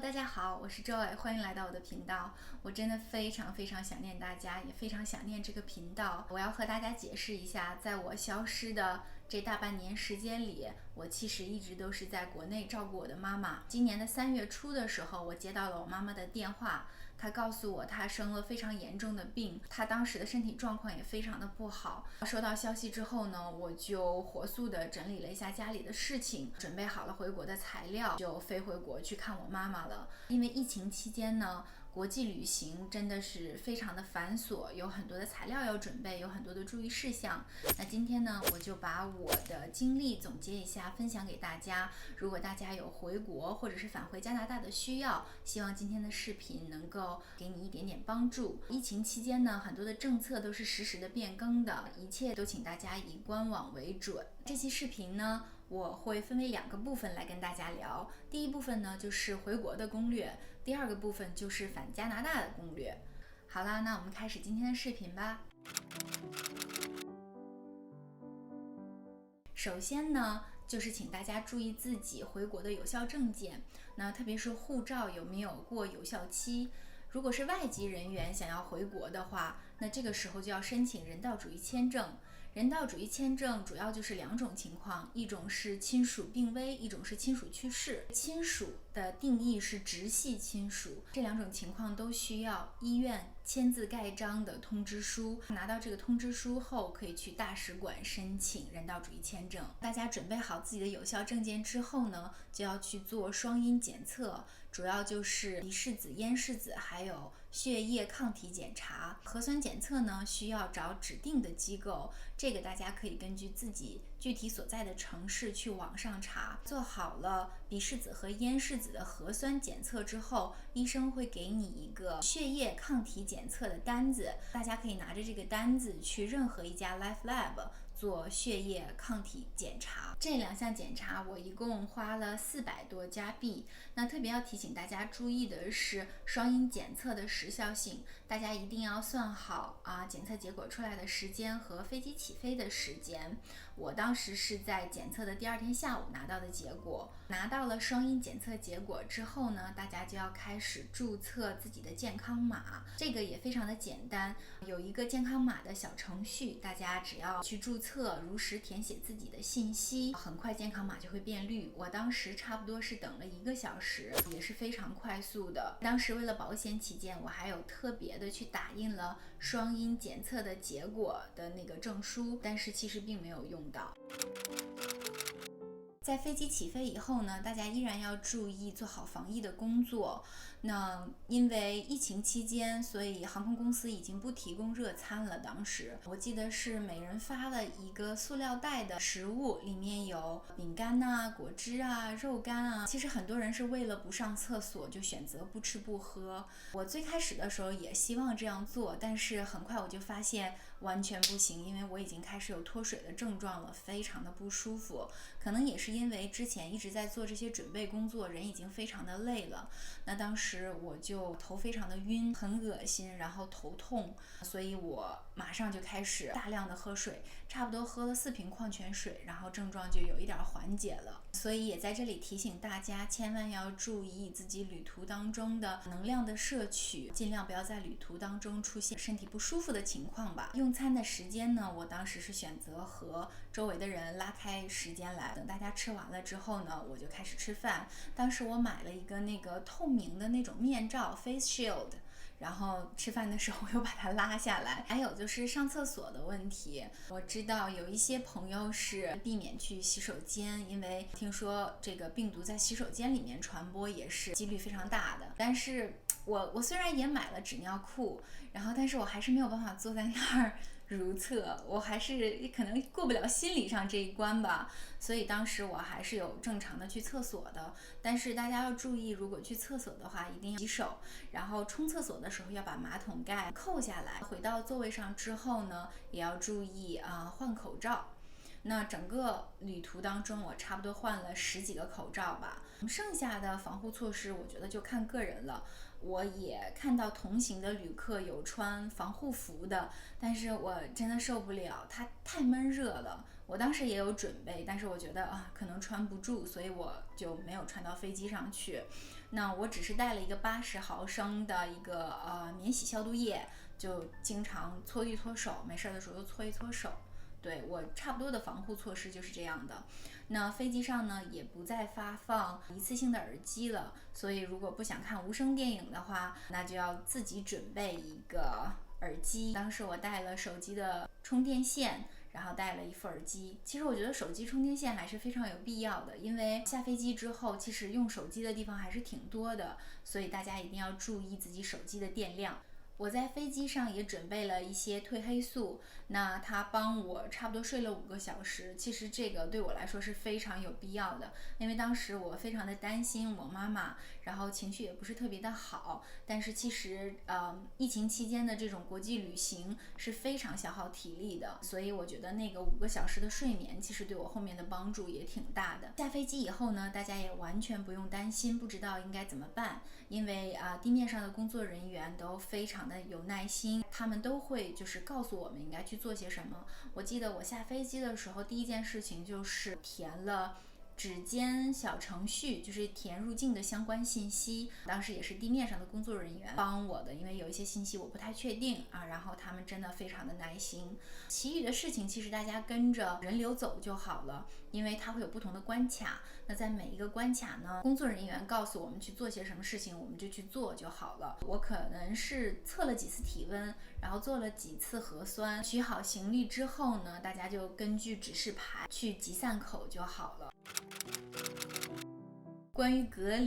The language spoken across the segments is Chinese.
大家好，我是 Joy，欢迎来到我的频道。我真的非常想念大家，也非常想念这个频道。我要和大家解释一下，在我消失的这大半年时间里，我其实一直都是在国内照顾我的妈妈。今年的3月初的时候，我接到了我妈妈的电话，她告诉我她生了非常严重的病，她当时的身体状况也非常的不好。收到消息之后呢，我就火速的整理了一下家里的事情，准备好了回国的材料，就飞回国去看我妈妈了。因为疫情期间呢，国际旅行真的是非常的繁琐，有很多的材料要准备，有很多的注意事项。那今天呢，我就把我的经历总结一下，分享给大家。如果大家有回国或者是返回加拿大的需要，希望今天的视频能够给你一点点帮助。疫情期间呢，很多的政策都是实时的变更的，一切都请大家以观望为准。这期视频呢，我会分为2个部分来跟大家聊。第一部分呢，就是回国的攻略，第2个部分就是返加拿大的攻略。好啦，那我们开始今天的视频吧。首先呢，就是请大家注意自己回国的有效证件，那特别是护照有没有过有效期。如果是外籍人员想要回国的话，那这个时候就要申请人道主义签证。人道主义签证主要就是2种情况，一种是亲属病危，一种是亲属去世。亲属的定义是直系亲属，这2种情况都需要医院签字盖章的通知书。拿到这个通知书后，可以去大使馆申请人道主义签证。大家准备好自己的有效证件之后呢，就要去做双阴检测，主要就是鼻拭子、咽拭子还有血液抗体检查。核酸检测呢，需要找指定的机构，这个大家可以根据自己具体所在的城市去网上查。做好了鼻拭子和咽拭子的核酸检测之后，医生会给你一个血液抗体检测的单子，大家可以拿着这个单子去任何一家 Life Lab 做血液抗体检查。这2项检查我一共花了400多加币。那特别要提醒大家注意的是双阴检测的时效性，大家一定要算好检测结果出来的时间和飞机起飞的时间。我当时是在检测的第2天下午拿到的结果。拿到了双阴检测结果之后呢，大家就要开始注册自己的健康码，这个也非常的简单，有一个健康码的小程序，大家只要去注册，如实填写自己的信息，很快健康码就会变绿。我当时差不多是等了1个小时，也是非常快速的。当时为了保险起见，我还有特别的去打印了双阴检测的结果的那个证书，但是其实并没有用到。在飞机起飞以后呢，大家依然要注意做好防疫的工作。那因为疫情期间，所以航空公司已经不提供热餐了。当时我记得是每人发了一个塑料袋的食物，里面有饼干果汁肉干其实很多人是为了不上厕所就选择不吃不喝。我最开始的时候也希望这样做，但是很快我就发现完全不行，因为我已经开始有脱水的症状了，非常的不舒服。可能也是因为之前一直在做这些准备工作，人已经非常的累了。那当时我就头非常的晕，很恶心，然后头痛，所以我马上就开始大量的喝水，差不多喝了4瓶矿泉水，然后症状就有一点缓解了。所以也在这里提醒大家，千万要注意自己旅途当中的能量的摄取，尽量不要在旅途当中出现身体不舒服的情况吧。用餐的时间呢，我当时是选择和周围的人拉开时间来，等大家吃完了之后呢，我就开始吃饭。当时我买了一个那个透明的那种面罩 face shield， 然后吃饭的时候又把它拉下来。还有就是上厕所的问题，我知道有一些朋友是避免去洗手间，因为听说这个病毒在洗手间里面传播也是几率非常大的。但是我虽然也买了纸尿裤，但是我还是没有办法坐在那儿如厕，我还是可能过不了心理上这一关吧，所以当时我还是有正常的去厕所的。但是大家要注意，如果去厕所的话，一定要洗手，然后冲厕所的时候要把马桶盖扣下来。回到座位上之后呢，也要注意换口罩。那整个旅途当中，我差不多换了10几个口罩吧。剩下的防护措施，我觉得就看个人了。我也看到同行的旅客有穿防护服的，但是我真的受不了，它太闷热了。我当时也有准备，但是我觉得可能穿不住，所以我就没有穿到飞机上去。那我只是带了一个80毫升的一个免洗消毒液，就经常搓一搓手，没事的时候就搓一搓手。对，我差不多的防护措施就是这样的。那飞机上呢也不再发放一次性的耳机了，所以如果不想看无声电影的话，那就要自己准备一个耳机。当时我带了手机的充电线，然后带了一副耳机。其实我觉得手机充电线还是非常有必要的，因为下飞机之后其实用手机的地方还是挺多的，所以大家一定要注意自己手机的电量。我在飞机上也准备了一些褪黑素，那它帮我差不多睡了5个小时。其实这个对我来说是非常有必要的，因为当时我非常的担心我妈妈，然后情绪也不是特别的好。但是其实疫情期间的这种国际旅行是非常消耗体力的，所以我觉得那个5个小时的睡眠其实对我后面的帮助也挺大的。下飞机以后呢，大家也完全不用担心不知道应该怎么办，因为地面上的工作人员都非常的有耐心，他们都会就是告诉我们应该去做些什么。我记得我下飞机的时候，第一件事情就是填了指尖小程序，就是填入境的相关信息。当时也是地面上的工作人员帮我的，因为有一些信息我不太确定然后他们真的非常的耐心。其余的事情其实大家跟着人流走就好了，因为它会有不同的关卡。那在每一个关卡呢，工作人员告诉我们去做些什么事情，我们就去做就好了。我可能是测了几次体温，然后做了几次核酸，取好行李之后呢，大家就根据指示牌去集散口就好了。关于隔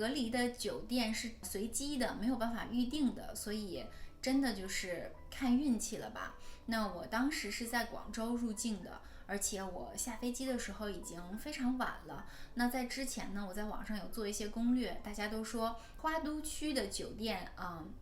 离的酒店是随机的，没有办法预定的，所以真的就是看运气了吧。那我当时是在广州入境的，而且我下飞机的时候已经非常晚了。那在之前呢，我在网上有做一些攻略，大家都说花都区的酒店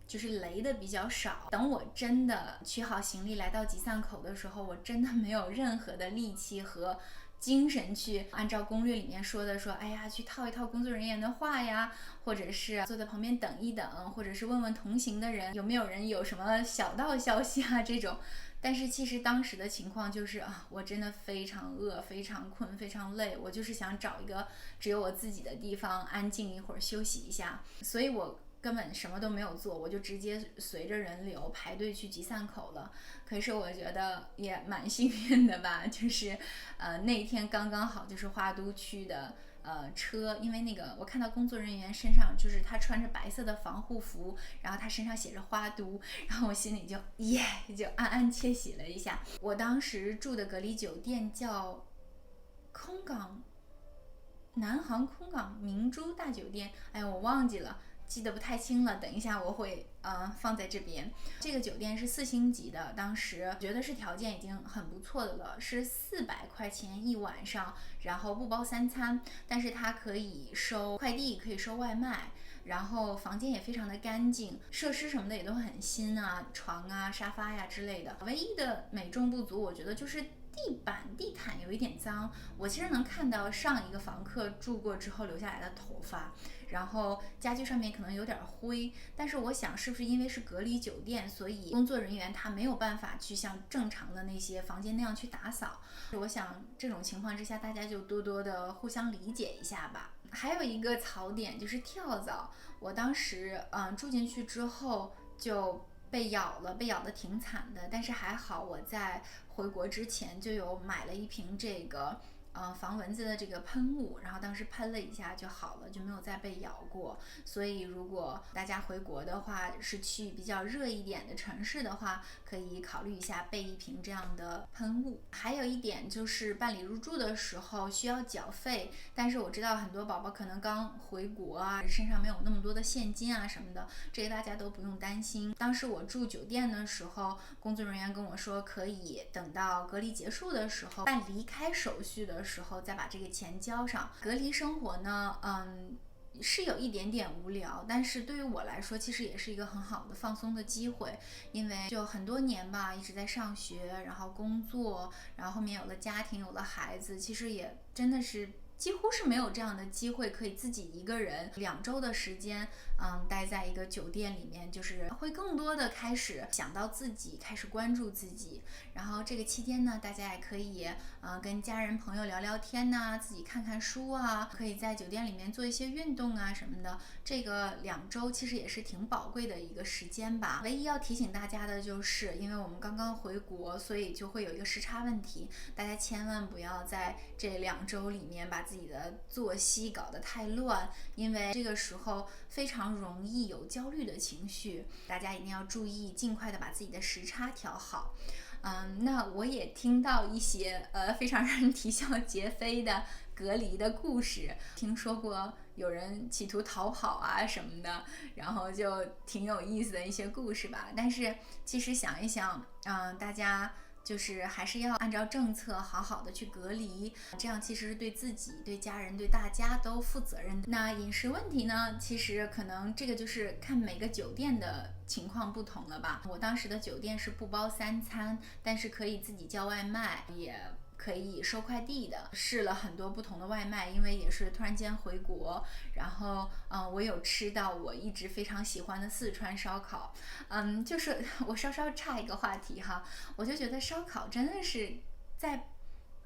就是雷的比较少。等我真的取好行李来到集散口的时候，我真的没有任何的力气和精神去按照攻略里面说的哎呀去套一套工作人员的话呀，或者是坐在旁边等一等，或者是问问同行的人有没有人有什么小道消息这种。但是其实当时的情况就是我真的非常饿，非常困，非常累，我就是想找一个只有我自己的地方安静一会儿休息一下，所以我根本什么都没有做，我就直接随着人流排队去集散口了。可是我觉得也蛮幸运的吧，就是那一天刚刚好就是花都区的车，因为那个我看到工作人员身上就是他穿着白色的防护服，然后他身上写着花都，然后我心里就就暗暗窃喜了一下。我当时住的隔离酒店叫空港南航空港明珠大酒店，我忘记了，记得不太清了，等一下我会放在这边。这个酒店是4星级的，当时觉得是条件已经很不错的了，是400块钱一晚上，然后不包3餐，但是它可以收快递，可以收外卖，然后房间也非常的干净，设施什么的也都很新床沙发呀之类的。唯一的美中不足我觉得就是地毯有一点脏，我其实能看到上一个房客住过之后留下来的头发，然后家具上面可能有点灰，但是我想是不是因为是隔离酒店，所以工作人员他没有办法去像正常的那些房间那样去打扫。我想这种情况之下，大家就多多的互相理解一下吧。还有一个槽点就是跳蚤，我当时住进去之后就被咬得挺惨的，但是还好我在回国之前就有买了一瓶这个防蚊子的这个喷雾，然后当时喷了一下就好了，就没有再被咬过。所以如果大家回国的话，是去比较热一点的城市的话，可以考虑一下备一瓶这样的喷雾。还有一点就是办理入住的时候需要缴费，但是我知道很多宝宝可能刚回国身上没有那么多的现金什么的，这个大家都不用担心。当时我住酒店的时候，工作人员跟我说可以等到隔离结束的时候办离开手续的时候再把这个钱交上。隔离生活呢是有一点点无聊，但是对于我来说其实也是一个很好的放松的机会，因为就很多年吧一直在上学，然后工作，然后后面有了家庭，有了孩子，其实也真的是几乎是没有这样的机会可以自己一个人2周的时间，待在一个酒店里面，就是会更多的开始想到自己，开始关注自己。然后这个期间呢，大家也可以跟家人朋友聊聊天呐，自己看看书啊，可以在酒店里面做一些运动啊什么的。这个2周其实也是挺宝贵的一个时间吧。唯一要提醒大家的就是，因为我们刚刚回国，所以就会有一个时差问题，大家千万不要在这2周里面把自己的作息搞得太乱，因为这个时候非常容易有焦虑的情绪，大家一定要注意，尽快的把自己的时差调好。那我也听到一些非常让人啼笑皆非的隔离的故事，听说过有人企图逃跑啊什么的，然后就挺有意思的一些故事吧。但是其实想一想，大家就是还是要按照政策好好的去隔离，这样其实是对自己、对家人、对大家都负责任的。那饮食问题呢，其实可能这个就是看每个酒店的情况不同了吧。我当时的酒店是不包3餐，但是可以自己叫外卖，也可以收快递的，试了很多不同的外卖，因为也是突然间回国，然后我有吃到我一直非常喜欢的四川烧烤。就是我稍稍岔一个话题哈，我就觉得烧烤真的是在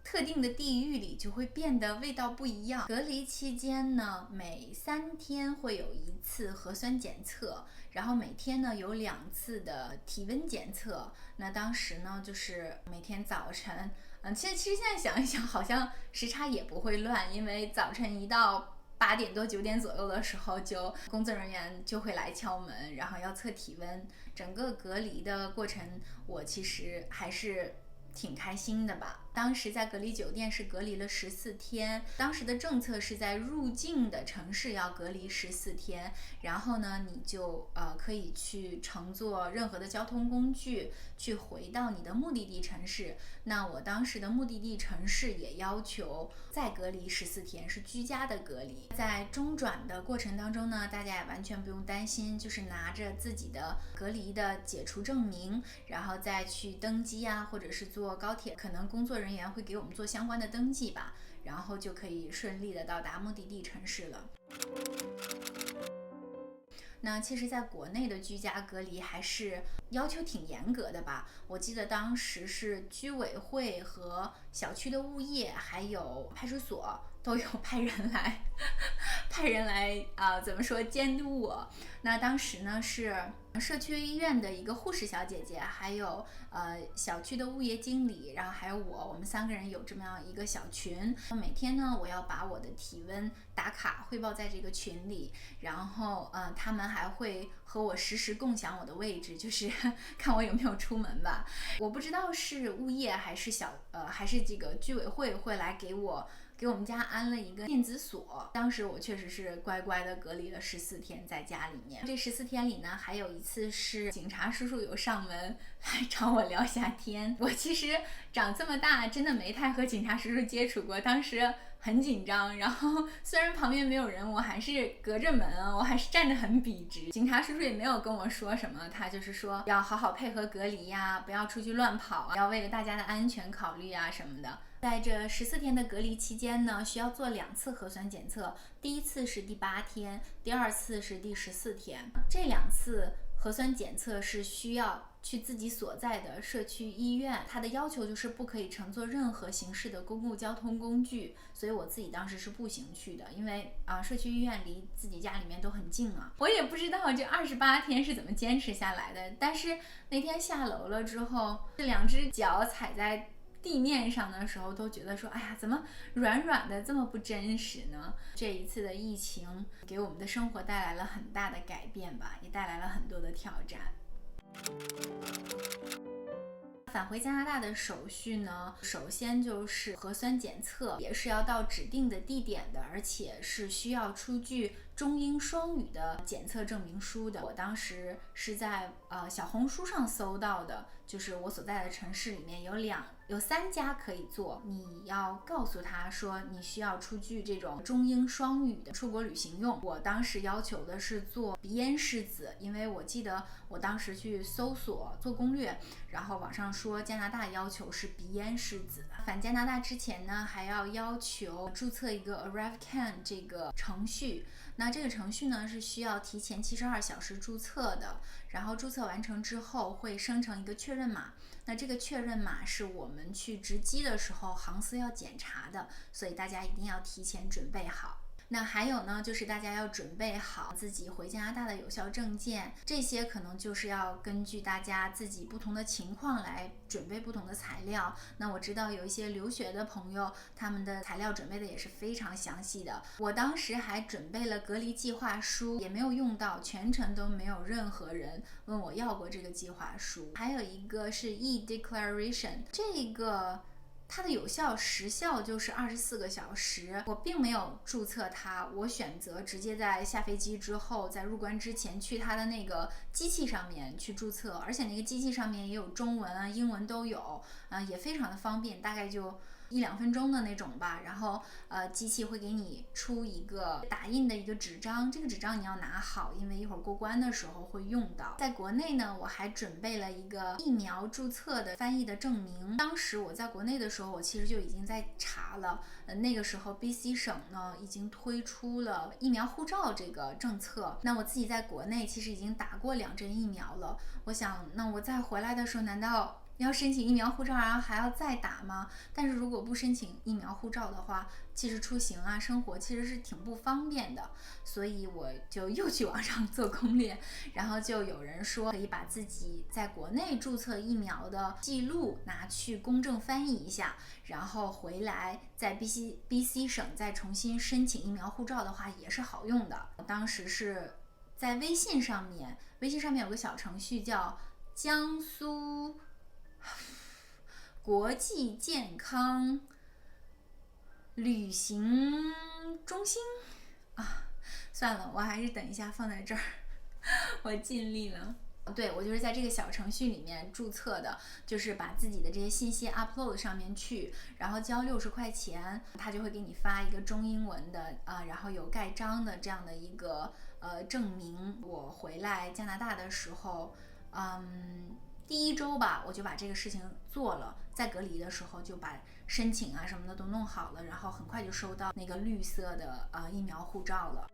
特定的地域里就会变得味道不一样。隔离期间呢，每3天会有1次核酸检测，然后每天呢有2次的体温检测。那当时呢就是每天早晨，其实现在想一想，好像时差也不会乱，因为早晨一到8点多9点左右的时候，就工作人员就会来敲门，然后要测体温。整个隔离的过程，我其实还是挺开心的吧。当时在隔离酒店是隔离了14天，当时的政策是在入境的城市要隔离14天，然后呢，你就可以去乘坐任何的交通工具去回到你的目的地城市。那我当时的目的地城市也要求再隔离14天，是居家的隔离。在中转的过程当中呢，大家也完全不用担心，就是拿着自己的隔离的解除证明，然后再去登机啊，或者是坐高铁，可能工作人员会给我们做相关的登记吧，然后就可以顺利的到达目的地城市了。那其实在国内的居家隔离还是要求挺严格的吧，我记得当时是居委会和小区的物业还有派出所都有派人来怎么说监督我。那当时呢是社区医院的一个护士小姐姐，还有小区的物业经理，然后还有我们3个人有这么样一个小群。每天呢我要把我的体温打卡汇报在这个群里，然后他们还会和我实时共享我的位置，就是看我有没有出门吧。我不知道是物业还是还是这个居委会会来给我们家安了一个电子锁。当时我确实是乖乖的隔离了14天在家里面。这14天里呢，还有一次是警察叔叔有上门来找我聊下天。我其实长这么大真的没太和警察叔叔接触过，当时很紧张，然后虽然旁边没有人，我还是隔着门啊，我还是站得很笔直。警察叔叔也没有跟我说什么，他就是说要好好配合隔离呀，不要出去乱跑啊，要为了大家的安全考虑啊什么的。在这14天的隔离期间呢，需要做2次核酸检测，第1次是第8天，第2次是第14天。这2次核酸检测是需要去自己所在的社区医院，它的要求就是不可以乘坐任何形式的公共交通工具，所以我自己当时是步行去的，因为社区医院离自己家里面都很近啊。我也不知道这28天是怎么坚持下来的，但是那天下楼了之后，这2只脚踩在地面上的时候都觉得说，哎呀，怎么软软的这么不真实呢？这一次的疫情给我们的生活带来了很大的改变吧，也带来了很多的挑战。返回加拿大的手续呢，首先就是核酸检测，也是要到指定的地点的，而且是需要出具中英双语的检测证明书的。我当时是在小红书上搜到的，就是我所在的城市里面有3家可以做。你要告诉他说你需要出具这种中英双语的出国旅行用。我当时要求的是做鼻咽拭子，因为我记得我当时去搜索做攻略，然后网上说加拿大要求是鼻咽拭子。返加拿大之前呢，还要求注册一个 ArriveCan 这个程序。那这个程序呢是需要提前72小时注册的，然后注册完成之后会生成一个确认码。那这个确认码是我们去值机的时候航司要检查的，所以大家一定要提前准备好。那还有呢，就是大家要准备好自己回加拿大的有效证件，这些可能就是要根据大家自己不同的情况来准备不同的材料。那我知道有一些留学的朋友，他们的材料准备的也是非常详细的。我当时还准备了隔离计划书，也没有用到，全程都没有任何人问我要过这个计划书。还有一个是 e-declaration， 这个它的有效时效就是24个小时，我并没有注册它，我选择直接在下飞机之后，在入关之前去它的那个机器上面去注册，而且那个机器上面也有中文啊、英文都有，也非常的方便，大概就1-2分钟的那种吧。然后机器会给你出一个打印的一个纸张，这个纸张你要拿好，因为一会儿过关的时候会用到。在国内呢，我还准备了一个疫苗注册的翻译的证明。当时我在国内的时候，我其实就已经在查了，那个时候 BC 省呢已经推出了疫苗护照这个政策。那我自己在国内其实已经打过2针疫苗了，我想那我再回来的时候，难道要申请疫苗护照然后还要再打吗？但是如果不申请疫苗护照的话，其实出行啊生活其实是挺不方便的。所以我就又去网上做攻略，然后就有人说可以把自己在国内注册疫苗的记录拿去公证翻译一下，然后回来在 BC 省再重新申请疫苗护照的话也是好用的。当时是在微信上面有个小程序叫江苏国际健康旅行中心算了，我还是等一下放在这儿，我尽力了。对，我就是在这个小程序里面注册的，就是把自己的这些信息 upload 上面去，然后交60块钱，他就会给你发一个中英文的然后有盖章的这样的一个证明。我回来加拿大的时候，第1周吧，我就把这个事情做了，在隔离的时候就把申请啊什么的都弄好了，然后很快就收到那个绿色的疫苗护照了。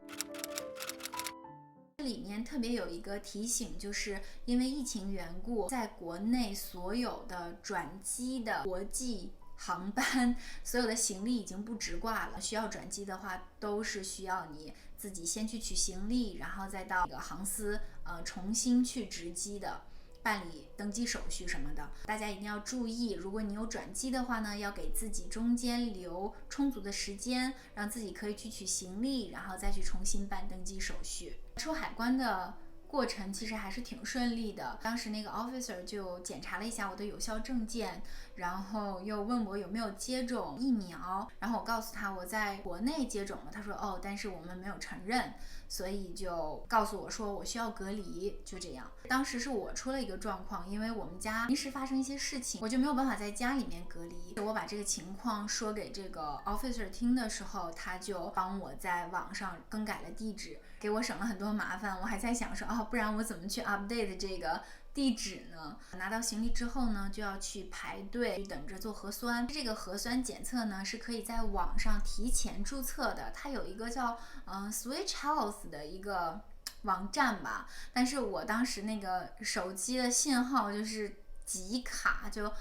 这里面特别有一个提醒，就是因为疫情缘故，在国内所有的转机的国际航班，所有的行李已经不直挂了，需要转机的话都是需要你自己先去取行李，然后再到这个航司重新去值机的，办理登机手续什么的。大家一定要注意，如果你有转机的话呢，要给自己中间留充足的时间，让自己可以去取行李，然后再去重新办登机手续。出海关的过程其实还是挺顺利的，当时那个 officer 就检查了一下我的有效证件，然后又问我有没有接种疫苗，然后我告诉他我在国内接种了，他说但是我们没有承认，所以就告诉我说我需要隔离，就这样。当时是我出了一个状况，因为我们家临时发生一些事情，我就没有办法在家里面隔离。我把这个情况说给这个 officer 听的时候，他就帮我在网上更改了地址，给我省了很多麻烦。我还在想说不然我怎么去 update 这个地址呢？拿到行李之后呢，就要去排队等着做核酸。这个核酸检测呢是可以在网上提前注册的，它有一个叫Switch Health 的一个网站吧，但是我当时那个手机的信号就是极卡，就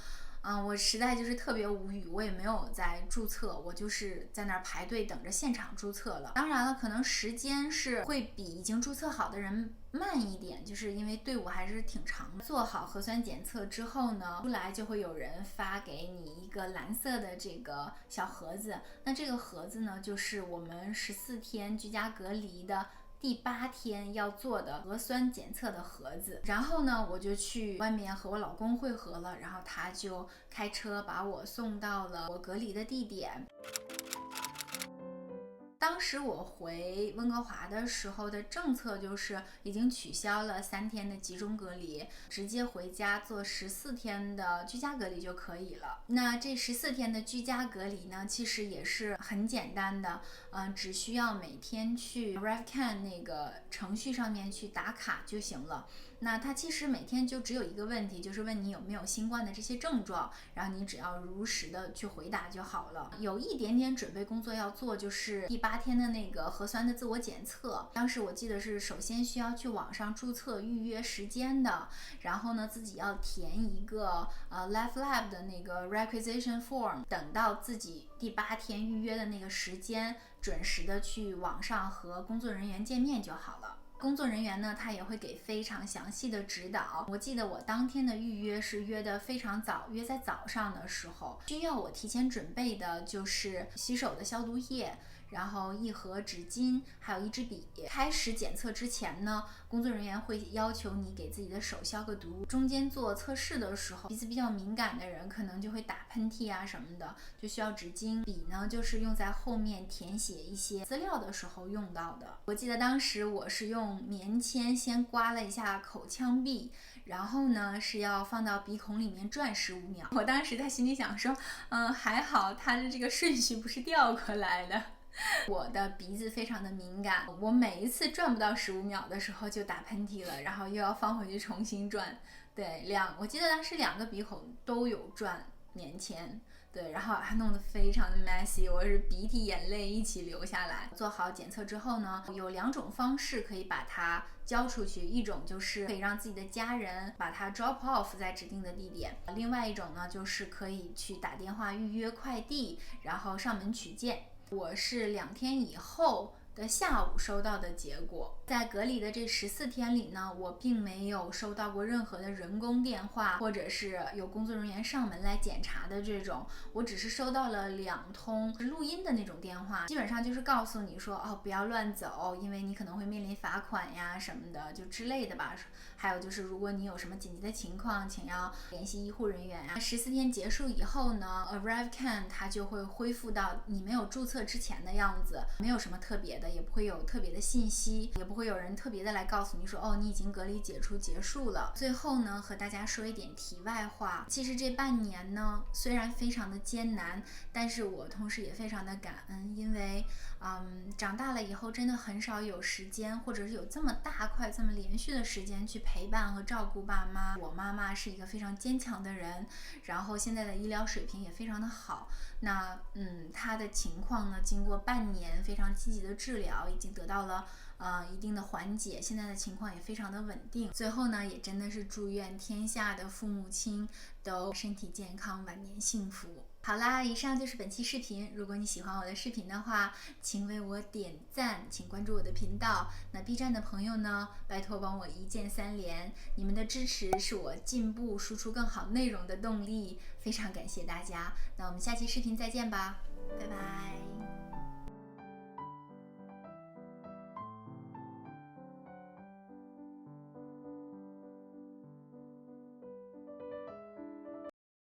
我实在就是特别无语，我也没有在注册，我就是在那儿排队等着现场注册了。当然了，可能时间是会比已经注册好的人慢一点，就是因为队伍还是挺长的。做好核酸检测之后呢，出来就会有人发给你一个蓝色的这个小盒子，那这个盒子呢，就是我们14天居家隔离的第8天要做的核酸检测的盒子。然后呢，我就去外面和我老公会合了，然后他就开车把我送到了我隔离的地点。当时我回温哥华的时候的政策就是已经取消了3天的集中隔离，直接回家做14天的居家隔离就可以了。那这14天的居家隔离呢，其实也是很简单的，只需要每天去 ArriveCan 那个程序上面去打卡就行了。那它其实每天就只有一个问题，就是问你有没有新冠的这些症状，然后你只要如实的去回答就好了。有一点点准备工作要做，就是第8天的那个核酸的自我检测。当时我记得是首先需要去网上注册预约时间的，然后呢自己要填一个Life Lab 的那个 requisition form， 等到自己第8天预约的那个时间，准时的去网上和工作人员见面就好了。工作人员呢，他也会给非常详细的指导。我记得我当天的预约是约的非常早，约在早上的时候。需要我提前准备的就是洗手的消毒液，然后1盒纸巾，还有1支笔。开始检测之前呢，工作人员会要求你给自己的手消个毒。中间做测试的时候，鼻子比较敏感的人可能就会打喷嚏啊什么的，就需要纸巾。笔呢，就是用在后面填写一些资料的时候用到的。我记得当时我是用棉签先刮了一下口腔壁，然后呢是要放到鼻孔里面转15秒。我当时在心里想说，还好它的这个顺序不是调过来的。我的鼻子非常的敏感，我每一次转不到15秒的时候就打喷嚏了，然后又要放回去重新转。对，我记得当时2个鼻孔都有转棉签。对，然后还弄得非常的 messy， 我是鼻涕眼泪一起流下来。做好检测之后呢，有2种方式可以把它交出去，一种就是可以让自己的家人把它 drop off 在指定的地点，另外一种呢就是可以去打电话预约快递，然后上门取件。我是2天以后的下午收到的结果。在隔离的这14天里呢，我并没有收到过任何的人工电话，或者是有工作人员上门来检查的这种，我只是收到了2通录音的那种电话，基本上就是告诉你说，不要乱走，因为你可能会面临罚款呀什么的，就之类的吧。还有就是如果你有什么紧急的情况，请要联系医护人员啊。14天结束以后呢， ArriveCan 它就会恢复到你没有注册之前的样子，没有什么特别的，也不会有特别的信息，也不会有人特别的来告诉你说，你已经隔离解除结束了。最后呢，和大家说一点题外话，其实这半年呢，虽然非常的艰难，但是我同时也非常的感恩，因为长大了以后真的很少有时间，或者是有这么大块这么连续的时间去陪伴和照顾爸妈。我妈妈是一个非常坚强的人，然后现在的医疗水平也非常的好。那她的情况呢，经过半年非常积极的治疗，已经得到了一定的缓解，现在的情况也非常的稳定。最后呢，也真的是祝愿天下的父母亲都身体健康，晚年幸福。好啦，以上就是本期视频。如果你喜欢我的视频的话，请为我点赞，请关注我的频道。那 B 站的朋友呢，拜托帮我1键3连，你们的支持是我进步、输出更好内容的动力，非常感谢大家。那我们下期视频再见吧，拜拜。